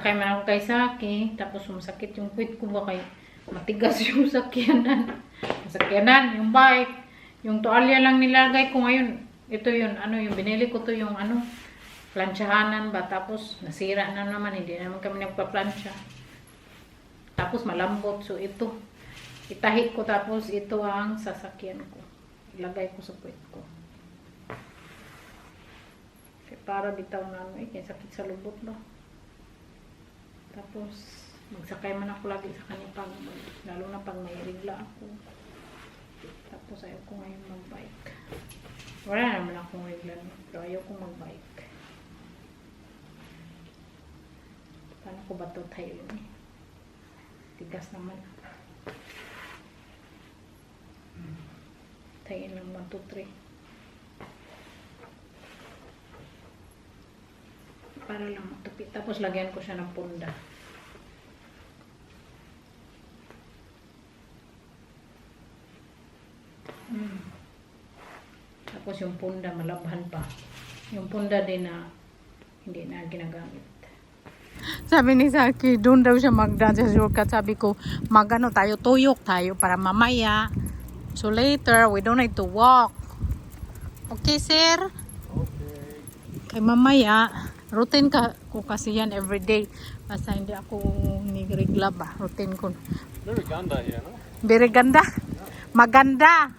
Sakay man ako kay Saki, tapos sumasakit yung puwit ko ba kay matigas yung sakyanan. Sakyanan, yung bike, yung tuwalya lang nilagay ko ngayon. Ito yun, ano yung binili ko to yung ano, plansyahanan ba, tapos nasira na naman, hindi naman kami nagpa-plansya. Tapos malambot, so ito, itahi ko tapos ito ang sasakyan ko. Ilagay ko sa puwit ko. Kaya para bitaw na ano kaya sakit sa lubot ba. Tapos, magsakay man ako lagi sa kanya pag, lalo na pag may regla ako. Tapos, ayaw ko ngayon mag-bike. Wala naman akong regla, pero ayaw ko mag-bike. Paano ko ba ito tayo yun eh? Tigas naman. Tayo lang 1, 2, 3. Para lang matupit. Tapos lagyan ko siya ng punda. Tapos yung punda malabhan pa. Yung punda din na hindi na ginagamit. Sabi ni Saki, doon daw siya mag-dance sa shortcut. Sabi ko, magano tayo, tuyok tayo para mamaya. So later, we don't need to walk. Okay, sir? Okay. Kay mamaya, routine ko kasi yan everyday. Basta hindi ako nigregla ba. Routine ko. Very ganda here, no? Very ganda. Maganda.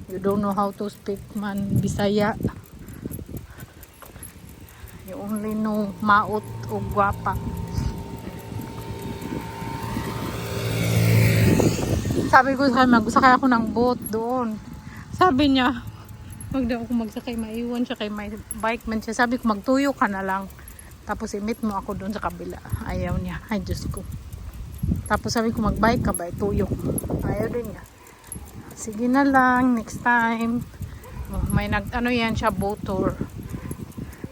You don't know how to speak man Bisaya. You only know maot o guwapa. Sabi ko sa magsakay ako ng boat doon. Sabi niya, wag daw ako magsakay, maiwan siya kay may bike man siya. Sabi ko, magtuyo ka na lang. Tapos i-meet mo ako doon sa kabila. Ayaw niya. Ay, Diyos ko. Tapos sabi ko, mag-bike ka ba? Tuyo. Ayaw din niya. Sige na lang, next time. Oh, may ano yan siya, boat tour.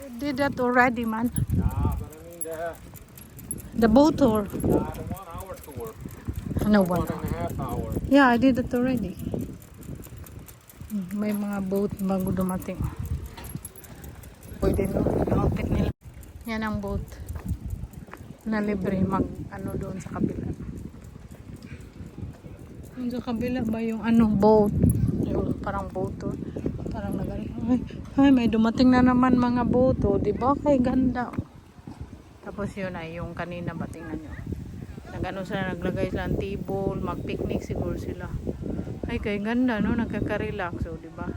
You did that already, man. Yeah, but I mean The boat tour. the 1-hour tour. No, 1.5 hour. Yeah, I did it already. May mga boat bago dumating. Pwede no, outfit nila. Yan ang boat na libre mag ano doon sa kabila. Doon sa kabila ba yung ano boat? Yung parang boat to. Parang ay, may dumating na naman mga boat oh, 'di ba? Kay ganda. Tapos yun ay yung kanina ba tingnan niyo. Nagano sila, naglagay sila ng table, mag-picnic siguro sila. Ay, kay ganda, no? Nagkaka-relax, so, di ba?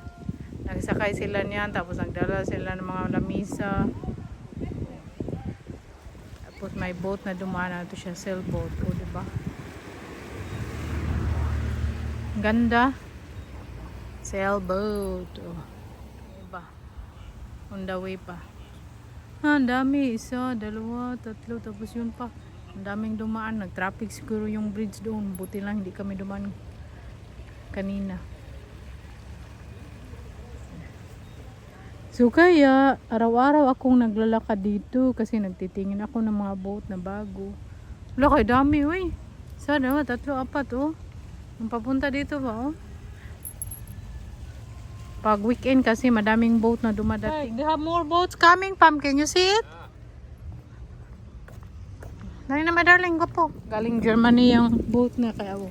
Nagsakay sila niyan, tapos nagdala sila ng mga lamisa. Tapos may boat na dumaan na ito siya, sailboat, o, di ba? Ganda. Sailboat, o. Diba? On the way pa. Ang dami, 1, 2, 3, tapos yun pa. Ang daming dumaan, nag-traffic siguro yung bridge doon. Buti lang, hindi kami dumaan kanina. So kaya araw-araw akong naglalakad dito kasi nagtitingin ako ng mga boat na bago. Wala kay dami, uy. 1, 2, 3, 4 oh. Ang papunta dito ba oh? Pag weekend kasi madaming boat na dumadating. They have more boats coming, Pam. Can you see it? Dali na, my darling, go po. Galing Germany yung boat na kaya oh.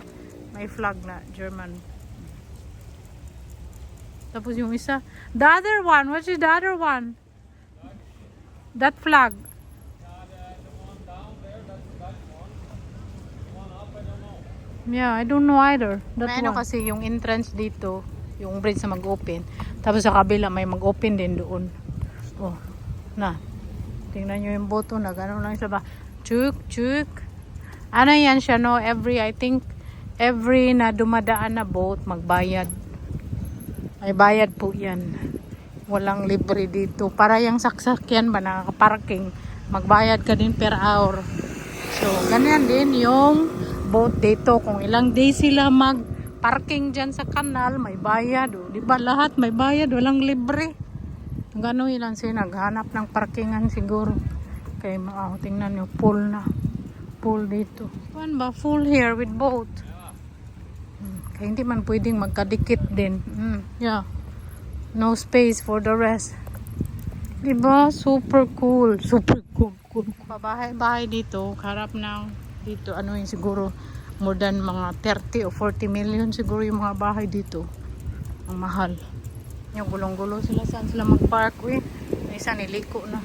May flag na, German. Tapos yung isa. The other one, what is the other one? That flag. The one down there, that's that one. The one up, I don't know. Yeah, I don't know either. That one. Kasi yung entrance dito, yung bridge na mag-open. Tapos sa kabila may mag-open din doon. Oh, na. Tingnan nyo yung boto na gano'n lang siya ba. Chuk, chuk. Ano yan siya no? Every na dumadaan na boat, magbayad. May bayad po yan. Walang libre dito. Para yung saksakyan ba, nakaka-parking, magbayad ka din per hour. So, ganyan din yung boat dito. Kung ilang days sila mag-parking dyan sa kanal, may bayad. O, diba lahat may bayad, walang libre. Gano'n ilan sila, naghanap ng parkingan siguro. Kaya tingnan nyo, pool na. Pool dito. Ano ba? Full here with boat. Kaya hindi man pwedeng magkadikit din. Yeah. No space for the rest. Diba? Super cool. Super cool. Cool. Pabahay-bahay dito. Harap ng dito. Ano yun siguro. More than mga 30 o 40 million siguro yung mga bahay dito. Ang mahal. Yung gulong-gulo sila. Saan sila mag-park? Uy, may isa niliko na.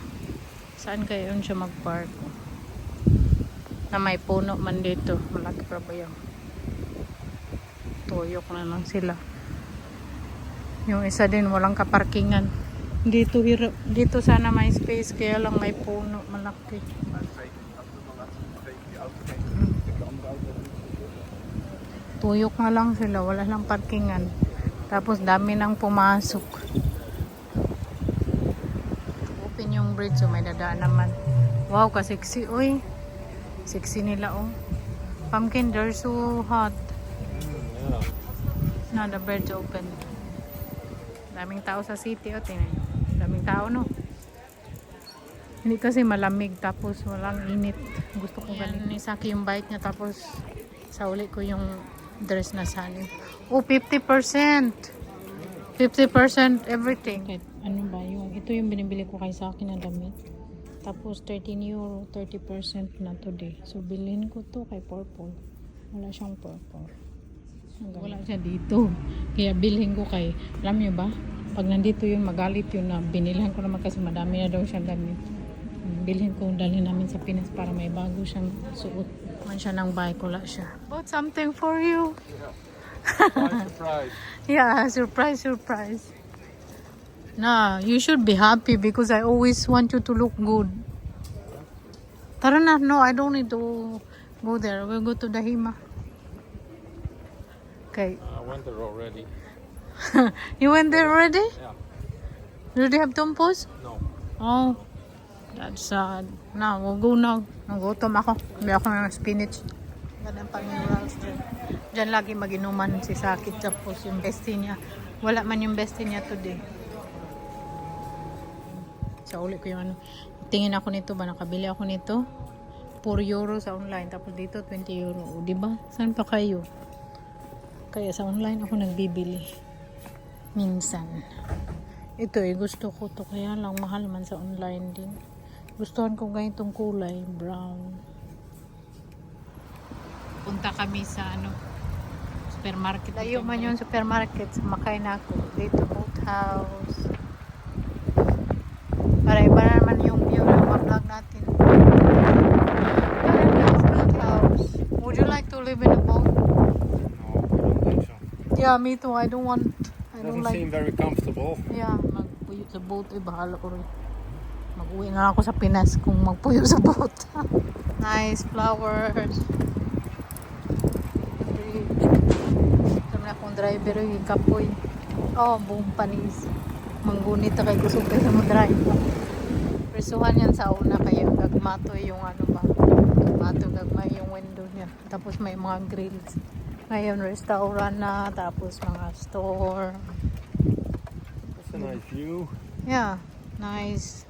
Saan kayo yun siya mag-park? Na may puno man dito. Malaki pa ba yung tuyok na lang sila. Yung isa din walang kaparkingan. Dito hirap. Dito sana may space kaya lang may puno malaki. Tuyok na lang sila, wala lang parkingan. Tapos dami nang pumasok. Open yung bridge so may dadaan naman. Wow, kasexy. Uy, sexy nila oh. Pumpkin, they're so hot. Yeah. No, the bridge open. Daming tao sa city oh, tingnan. Daming tao no. Hindi kasi malamig tapos walang init. Gusto ko ganito. Nisaki yung bike niya tapos sa uli ko yung dress na sali. Oh, 50%. 50% everything. Kahit ano ba yung ito yung binibili ko kay Saki na damit. Tapos 13 euro, 30% na today. So bilhin ko to kay Purple. Wala siyang purple. Wala siya dito. Kaya bilhin ko kay, alam niyo ba? Pag nandito yun, magalit yun na binilhan ko naman kasi madami na daw siyang damit. Bilhin ko, dalhin namin sa Pinas para may bago siyang suot. Man siya ng bike, wala siya. Bought something for you. Surprise. Yeah, surprise, surprise. Nah, you should be happy because I always want you to look good. Tara na, no, I don't need to go there. We'll go to Dahima. Okay. I went there already. You went there already? Yeah. Do they have tumpos? No. Oh, that's sad. Now, we'll go now. Nagutom ako. Hindi ako ng spinach. Ganun pa minerals dyan. Diyan lagi mag-inuman si Sakit tapos yung bestie niya. Wala man yung bestie niya today. Sa uli ko yung ano. Tingin ako nito ba? Nakabili ako nito. 4 euro sa online. Tapos dito 20 euro. O, diba? Saan pa kayo? Kaya sa online ako nagbibili. Minsan. Ito gusto ko to. Kaya lang mahal man sa online din. Gustuhan ko ganitong kulay. Brown. Punta kami sa supermarket. Layo man yung supermarket. Sumakay na ako. Dito boat house. Para iba naman yung view na ma-vlog natin. Boat house. Would you like to live in a boat? No, I don't think so. Yeah, me too. I don't Doesn't like. seem very comfortable. Yeah, magpuyo sa boat. Bahala ko rin. Mag-uwi na ako sa Pinas kung magpuyo sa boat. Nice flowers. Sabi na akong driver yung kapoy. Oh, buong panis. Manggunit na kay kusog kayo mo drive. Presuhan yan sa una kayo. Gagmato yung Gagmato, gagmay yung window niya. Tapos may mga grills. Ngayon, restaurant na. Tapos mga store. That's a nice view. Yeah, nice.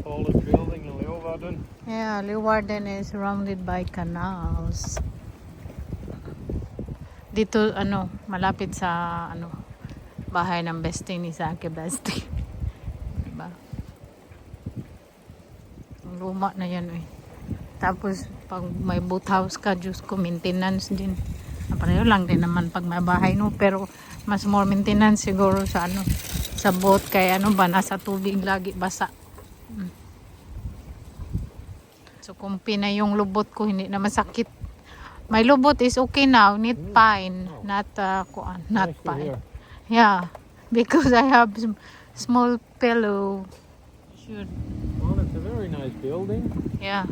Tallest building in Leeuwarden. Yeah, Leeuwarden is surrounded by canals. Dito, malapit sa, bahay ng bestie ni Saki Bestie. Diba? Ang luma na yan, eh. Tapos, pag may boat house ka, Diyos ko, maintenance din. Pareho lang din naman pag may bahay, no? Pero, mas more maintenance siguro sa, sa boat. Kaya, nasa tubig lagi, basa. So, kumpi na yung lubot ko, hindi na masakit. My lubot is okay now, not pine, not Nice to pine. hear. Yeah, because I have small pillow. Should. Well, it's a very nice building. Yeah.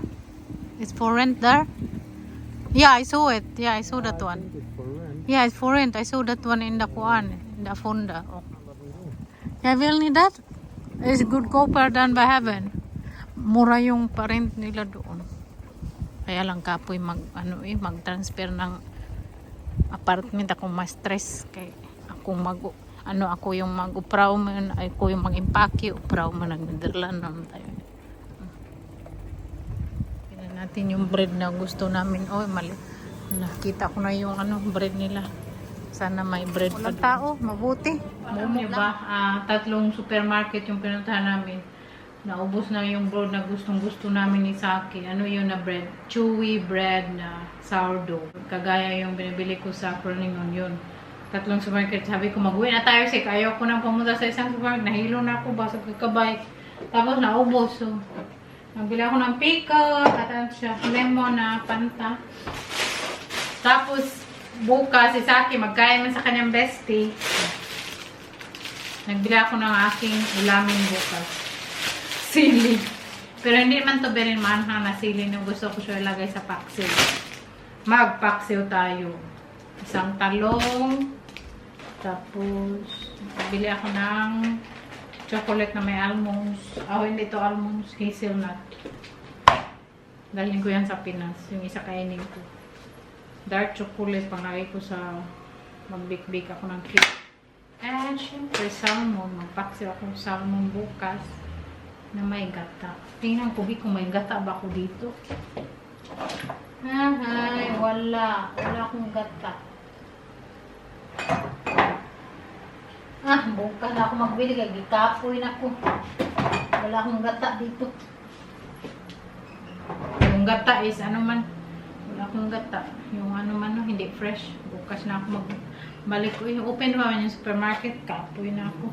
It's for rent there? Yeah, I saw it. Yeah, I saw that I one. think it's for rent. Yeah, it's for rent. I saw that one in the in the Fonda. Oh. Yeah, will need that? It's good copper done by heaven. Mura yung parent nila doon. Kaya lang kapoy mag-transfer ng apartment. Ako ma-stress kay ako yung mag-upraw man, ako yung mag-impake, upraw man nag-Netherlands naman tayo. Tingnan natin yung bread na gusto namin. Oh, nakita ko na yung bread nila. Sana may bread. Walang tao, mabuti. Alam niyo ba, 3 supermarket yung pinuntahan namin. Naubos na yung bread na gustong gusto namin ni Saki. Ano yun na bread? Chewy bread na sourdough. Kagaya yung binibili ko sa Perlingon yun. Tatlong supermarket. Sabi ko, mag-uwi na tayo kasi ayaw ko nang pumunta sa isang supermarket. Nahilo na ako, basag kakabay. Tapos naubos. So, nagbili ako ng pickle at ano siya, lemon na Fanta. Tapos, bukas si Saki, magkain man sa kanyang bestie. Nagbili ako ng aking ulamin bukas. Sili. Pero hindi man to very manhang na sili. Nung gusto ko siya ilagay sa paksiw. Magpaksiw tayo. Isang talong. Tapos, bili ako ng chocolate na may almonds. Hindi to almonds. Hazelnut. Dalhin ko yan sa Pinas. Yung isa kainin ko. Dark chocolate. Panglagay ko sa mag-bake-bake ako ng cake. And syempre, salmon. Magpaksiw ako ng salmon bukas. Na may gata. Tingnan ko kung may gata ba ako dito. Ay, wala. Wala akong gata. Bukas na ako magbili. Gikapoy na ako. Wala akong gata dito. Yung gata is ano man. Wala akong gata. Yung ano man, hindi fresh. Bukas na ako magbalik ko. Open pa man yung supermarket. Kapoy na ako.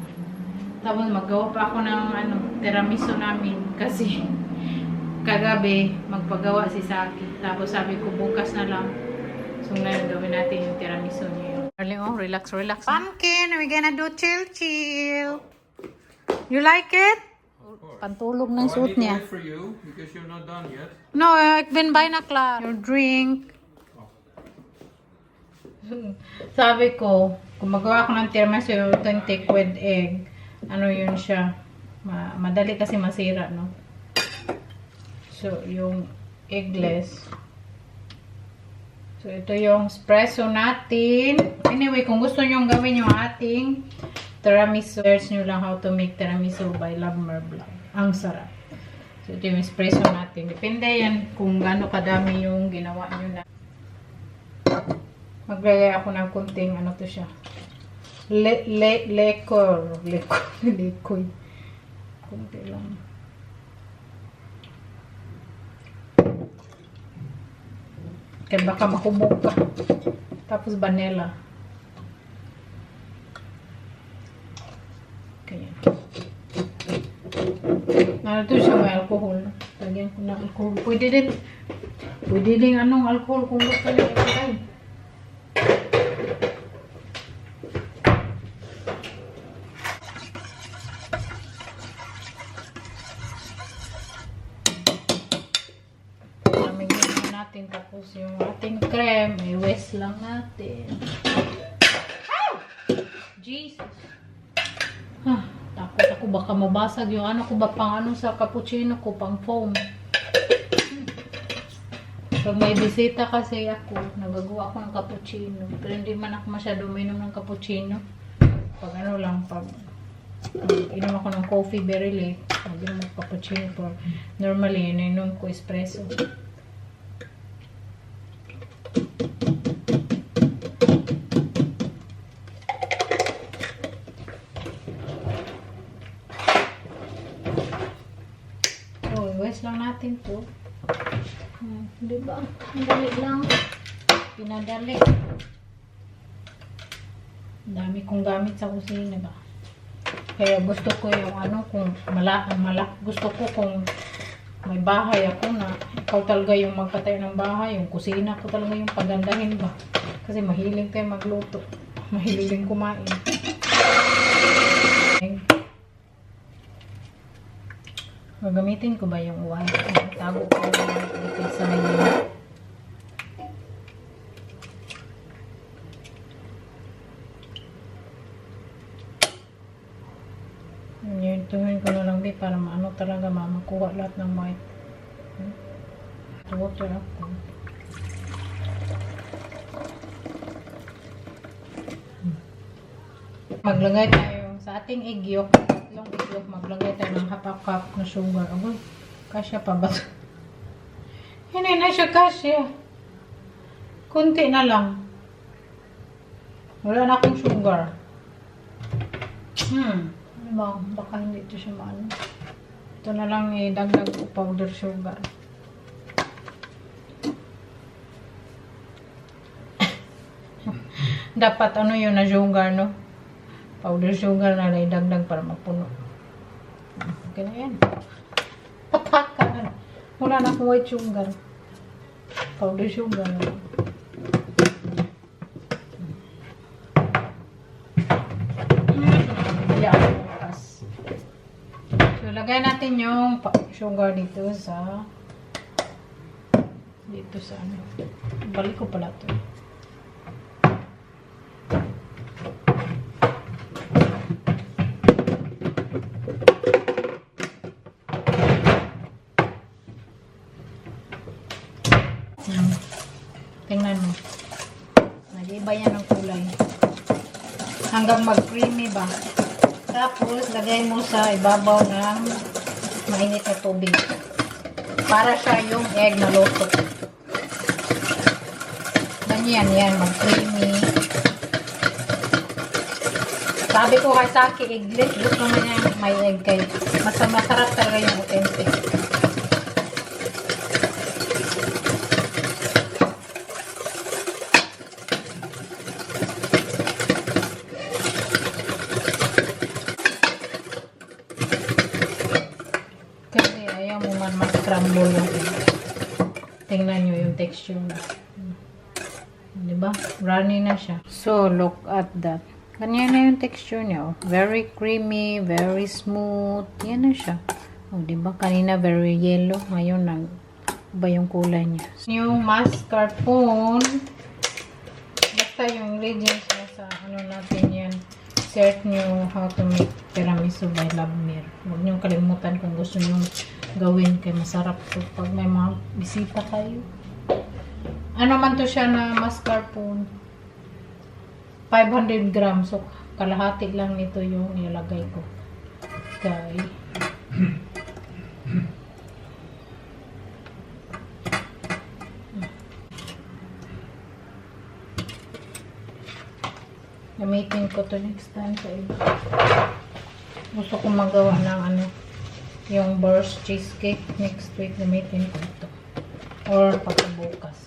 Tapos maggawa pa ako ng tiramisu namin kasi kagabi magpagawa si Saki. Tapos sabi ko bukas na lang. So ngayon gawin natin yung tiramisu niya. Darling, relax, relax. Pumpkin, we're gonna do chill. You like it? Pantulog ng suot niya. I need to wait for you because you're not done yet. No, ik ben bijna klaar. Your drink. Sabi ko, kung magawa ko ng tiramisu authentic with egg, ano yun siya, madali kasi masira, no? So, yung eggless. So, ito yung espresso natin. Anyway, kung gusto nyo gawin yung ating tiramisu, search nyo lang how to make tiramisu by Love Mer Vlog. Ang sarap. So, ito yung espresso natin. Depende yan kung gaano kadami yung ginawa nyo na. Maglagay ako ng kunting, ano to siya, liquor. Kunti lang. Kaya baka makubog ka. Tapos vanilla. Kaya. Ano to siya, may alcohol. Lagyan ko ng alcohol. Pwede din anong alcohol kung gusto nyo ilagay. Tapos yung ating cream, may whisk lang natin. Jesus! Takot ako baka mabasag yung ano ko ba pang ano sa cappuccino ko, pang foam. Pag may bisita kasi ako, nagagawa ako ng cappuccino. Pero hindi man ako masyado uminom ng cappuccino. Pag ano lang, pag inom ako ng coffee very late, pag inom ng cappuccino, pero normally, ininom ko espresso. Whisk lang natin to. Diba? Ang dali lang. Pinadali. Dami kong gamit sa kusina ba. Kaya gusto ko yung ano, kung gusto ko kung may bahay ako na ikaw talaga yung magpatay ng bahay, yung kusina ko talaga yung pagandahin ba. Kasi mahilig tayo magluto. Mahilig din kumain. Gagamitin ko ba yung white? Tago ko yung white dito sa ngayon. Tuhin ko na lang di para maano talaga makuha lahat ng white. Water ako. Maglagay tayo sa ating egg yolk. Yung egg yolk, maglagay tayo ng half a cup na sugar. Aboy, kasya pa ba? Hindi na siya kasya. Kunti na lang. Wala na akong sugar. Diba? Baka hindi ito siya maano. Ito Ito na lang idagdag ko powder sugar. Dapat ano yun na sugar, no? Powder sugar na idagdag para mapuno. Okay na yan. Pataka na. Wala na akong white sugar. Powder sugar na lang. So, lagay natin yung sugar dito sa ano. Balik ko pala ito. Tingnan mo. Nag-iba yan ang kulay. Hanggang mag-creamy ba. Tapos, lagay mo sa ibabaw ng mainit na tubig. Para siya yung egg na luto. Ganyan yan, mag-creamy. Sabi ko kay Saki, eggless. Gusto mo niya may egg kayo. Masarap talaga yung authentic. Crumble yung tingnan nyo yung texture na. Diba? Runny na siya. So, look at that. Ganyan na yung texture niya. Oh. Very creamy, very smooth. Yan na siya. Oh, diba? Kanina very yellow. Ngayon, ba yung kulay niya. Yung mascarpone. Basta yung ingredients na sa ano natin yan. Search nyo how to make tiramisu by Labmir. Huwag nyo kalimutan kung gusto nyo gawin kay masarap to pag may mga bisita kayo. Ano man to siya na mascarpone? 500 grams. So, kalahati lang nito yung nilagay ko. Okay. Gamitin ko to next time sa iba. Gusto ko magawa ng ano, yung burst cheesecake next week. Gamitin ko ito. Or pagkabukas.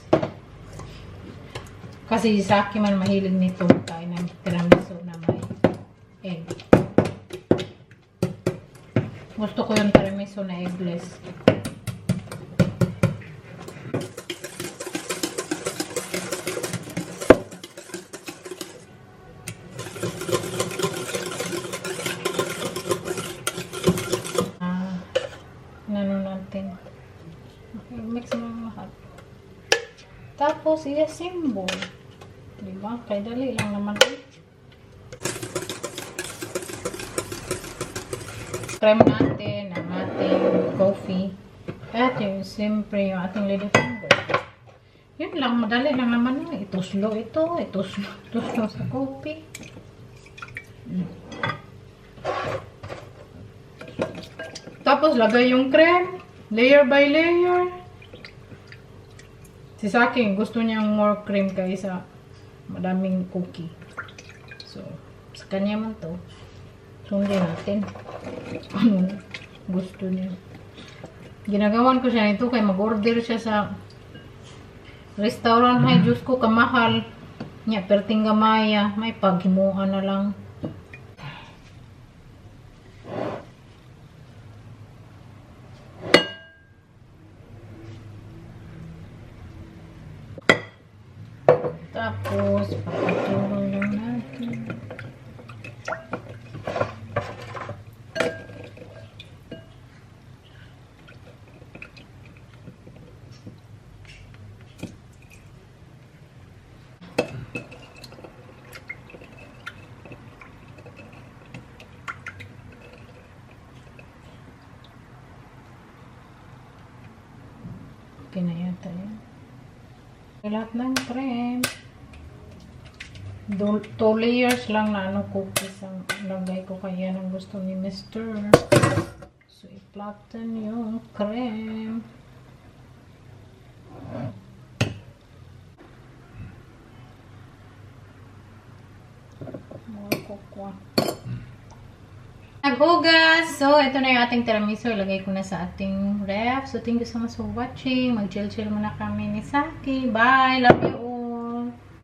Kasi sa akin man mahilig nito tayo ng tiramisu na may egg. Gusto ko yung tiramisu na eggless. Mix mo yung lahat. Tapos, i-assemble. Diba? Kaya dali lang naman. Cream natin ang ating coffee. At yung siyempre yung ating lady finger. Yun lang. Madali lang naman. Ituslo ito. Ituslo sa coffee. Tapos, lagay yung cream. Layer by layer. Si Saki, gusto niyang more cream kaysa madaming cookie. So, sa kanya man to. Sundin natin. Ano gusto niya. Ginagawan ko siya nito kaya mag-order siya sa restaurant. Hay, Diyos ko, kamahal. Nya, perting gamaya. May paghimuan na lang. Tapos, papaturo lang natin. Okay na yata yan. Lahat ng cream. 2 layers lang na ano cookies ang lagay ko kaya ang gusto ni Mr. So, i-flatten yung cream. Mga cocoa. naghugas. So, ito na yung ating tiramisu. Ilagay ko na sa ating ref. So, thank you so much for watching. Mag-chill-chill muna kami ni Saki. Bye! Love you all!